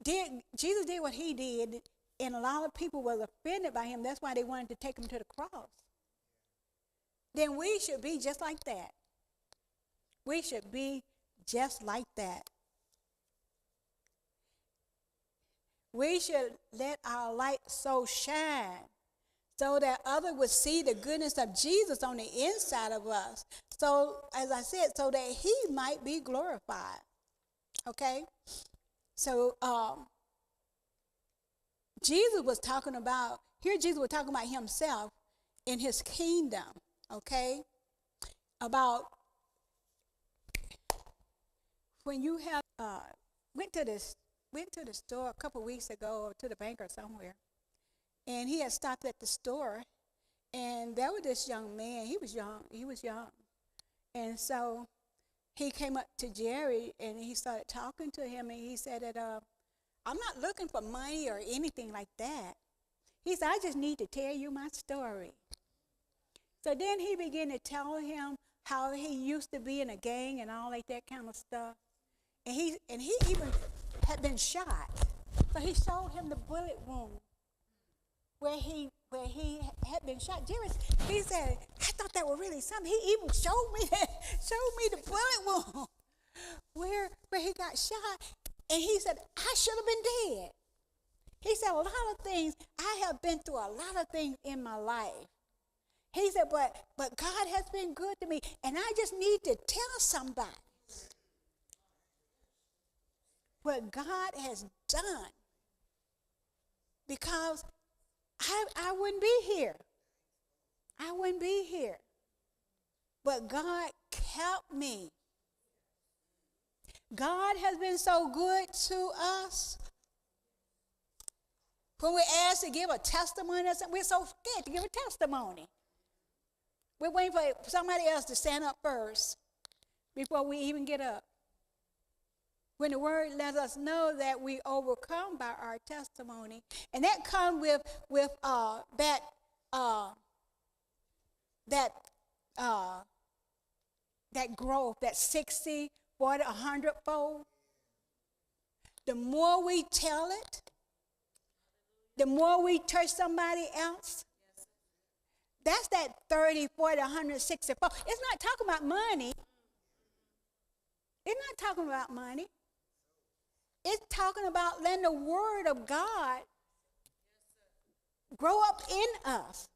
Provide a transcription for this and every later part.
Jesus did what he did, and a lot of people were offended by him. That's why they wanted to take him to the cross. Then we should be just like that. We should be just like that. We should let our light so shine so that others would see the goodness of Jesus on the inside of us. So, as I said, so that he might be glorified. Okay? So, Jesus was talking about himself in his kingdom. Okay? About when you have went to the store a couple weeks ago, or to the bank or somewhere, and he had stopped at the store, and there was this young man. He was young, and so he came up to Jerry and he started talking to him, and he said that I'm not looking for money or anything like that. He said, I just need to tell you my story. So then he began to tell him how he used to be in a gang and all like that kind of stuff. And he even had been shot. So he showed him the bullet wound where he had been shot. Jerry, he said, I thought that was really something. He even showed me the bullet wound where he got shot. And he said, I should have been dead. He said, a lot of things, I have been through a lot of things in my life. He said, but God has been good to me, and I just need to tell somebody what God has done, because I wouldn't be here. I wouldn't be here. But God kept me. God has been so good to us. When we're asked to give a testimony, we're so scared to give a testimony. We're waiting for somebody else to stand up first before we even get up. When the word lets us know that we overcome by our testimony, and that comes with that growth, that 60, 40, 100-fold. The more we tell it, the more we touch somebody else. That's that 30, 40, 160-fold. It's not talking about money. It's not talking about money. It's talking about letting the word of God grow up in us.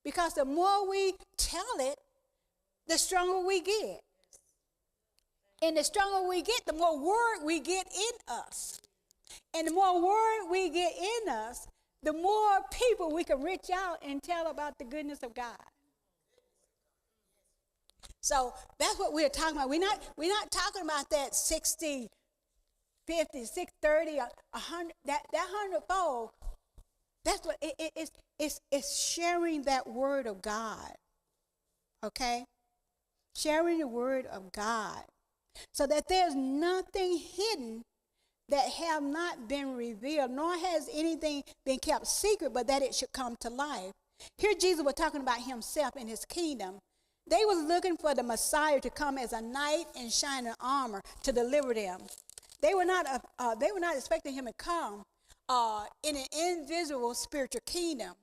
Because the more we tell it, the stronger we get. And the stronger we get, the more word we get in us. And the more word we get in us, the more people we can reach out and tell about the goodness of God. So that's what we're talking about. We're not talking about that 60, 50, 60, 30, 100, that 100-fold. That's what it's sharing that word of God. Okay? Sharing the word of God. So that there's nothing hidden that have not been revealed, nor has anything been kept secret, but that it should come to life. Here Jesus was talking about himself and his kingdom. They was looking for the Messiah to come as a knight in shining armor to deliver them. They were not expecting him to come in an invisible spiritual kingdom.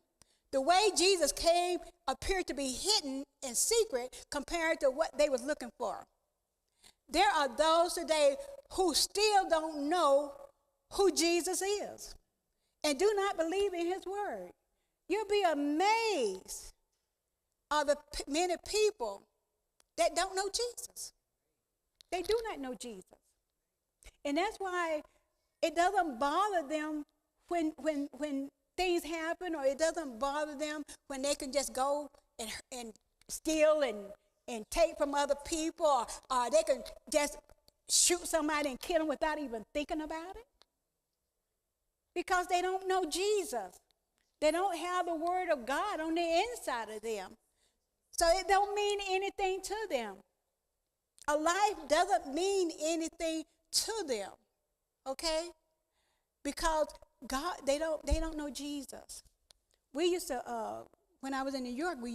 The way Jesus came appeared to be hidden and secret compared to what they was looking for. There are those today who still don't know who Jesus is and do not believe in his word. You'll be amazed of the many people that don't know Jesus. They do not know Jesus. And that's why it doesn't bother them when things happen, or it doesn't bother them when they can just go and steal and take from other people, or they can just shoot somebody and kill them without even thinking about it. Because they don't know Jesus. They don't have the word of God on the inside of them. So it don't mean anything to them. A life doesn't mean anything to them. Okay? Because God, they don't know Jesus. We used to, when I was in New York, we